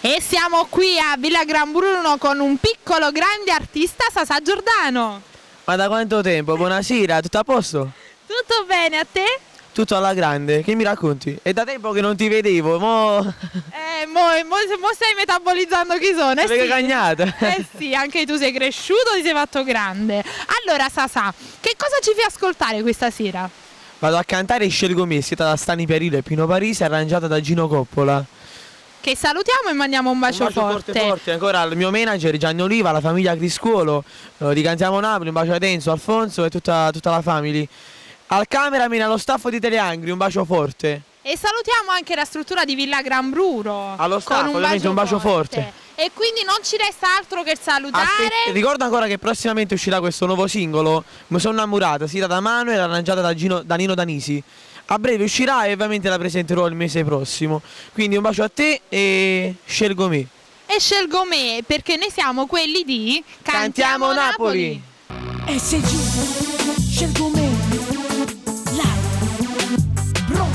E siamo qui a Villa Gran Bruno con un piccolo grande artista, Sasà Giordano. Ma da quanto tempo? Buonasera, tutto a posto? Tutto bene, a te? Tutto alla grande, che mi racconti? È da tempo che non ti vedevo, mo Stai metabolizzando chi sono, eh sei sì. cagnata. Eh sì, anche tu sei cresciuto, ti sei fatto grande. Allora Sasà, che cosa ci fai ascoltare questa sera? Vado a cantare Scelgo me, scritta da Stani Perillo e Pino Parisi, arrangiata da Gino Coppola. Che salutiamo e mandiamo un bacio, forte ancora al mio manager Gianni Oliva, alla famiglia Criscuolo, di Cantiamo Napoli, un bacio a Enzo, Alfonso e tutta la famiglia. Al cameraman, allo staff di Teleangri, un bacio forte. E salutiamo anche la struttura di Villa Gran Bruno. Allo staff, ovviamente un bacio forte. E quindi non ci resta altro che salutare. Ricordo ancora che prossimamente uscirà questo nuovo singolo, Mi sono innamorata, scritta da Manuel e arrangiata da Nino Danisi. A breve uscirà e ovviamente la presenterò il mese prossimo. Quindi un bacio a te e Scelgo me. E scelgo me perché noi siamo quelli di Cantiamo Napoli. SG, scelgo me. Live, bro.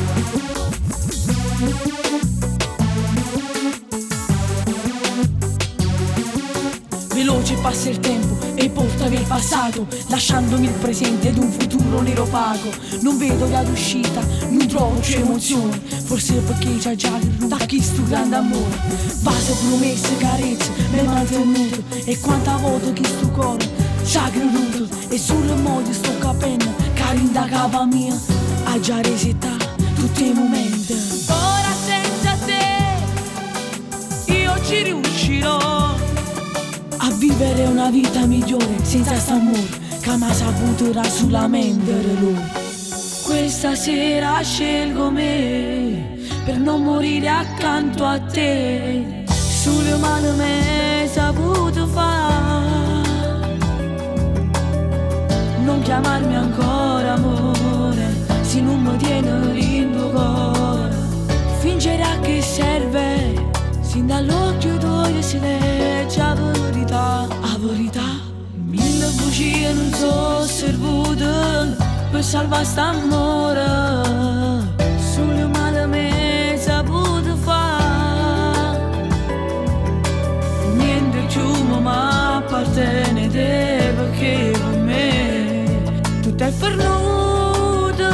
Veloce passa il tempo e porta via il passato, lasciandomi il presente ed un futuro nero opaco. Non vedo via d'uscita, non trovo c'è emozione, forse perché c'è già da chi sto grande amore. Base, promesse, carezze, mi mantenuto, e quanta voto chi sto cuore ci ha creduto. E sul modo sto capendo, carin da capa mia, ha già resettato tutti i momenti. Ora senza te io ci riuscirò a vivere una vita migliore senza st'amore che mi ha saputo solamente lui. Questa sera scelgo me per non morire accanto a te. Sulle mani mi hai saputo fare, non chiamarmi ancora amore se non mi tieni in tuo cuore. Fingere a che serve, sin dall'occhio tuo si legge la verità. La verità, mille bugie non sono servite per salvare st'amore. Sulle mani mi hai saputo fare, niente più mi appartiene te, perché per me tutto è perduto.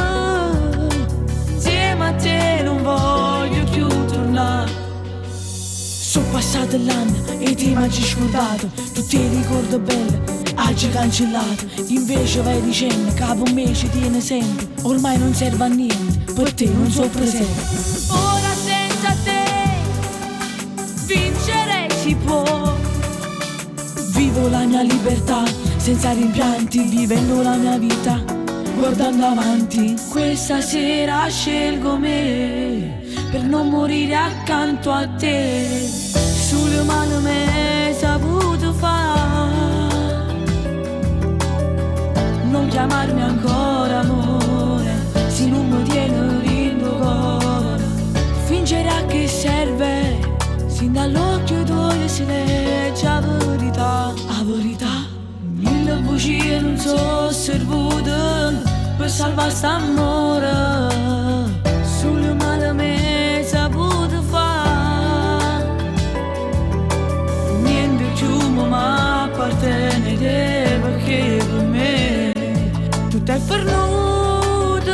Insieme a te non voglio più tornare. Sono passato l'anno e ti mi hai scordato, tutti i ricordi belli hai cancellato. Invece vai dicendo che per me ci tiene sempre, ormai non serve a niente, per te non so presente. Ora senza te vincere si può, vivo la mia libertà senza rimpianti, vivendo la mia vita guardando avanti. Questa sera scelgo me per non morire accanto a te. Sulle mani mi hai saputo fare, non chiamarmi ancora amore se non mi tieni in tuo cuore. Fingere a che serve, sin dall'occhio tuo si legge la verità. La verità, mille bugie non sono servite per salvare st'amore. Sulle mani mi hai saputo fare, niente più mi appartiene te, perché per me tutto è perduto.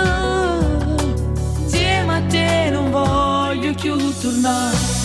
Insieme a te non voglio più tornare.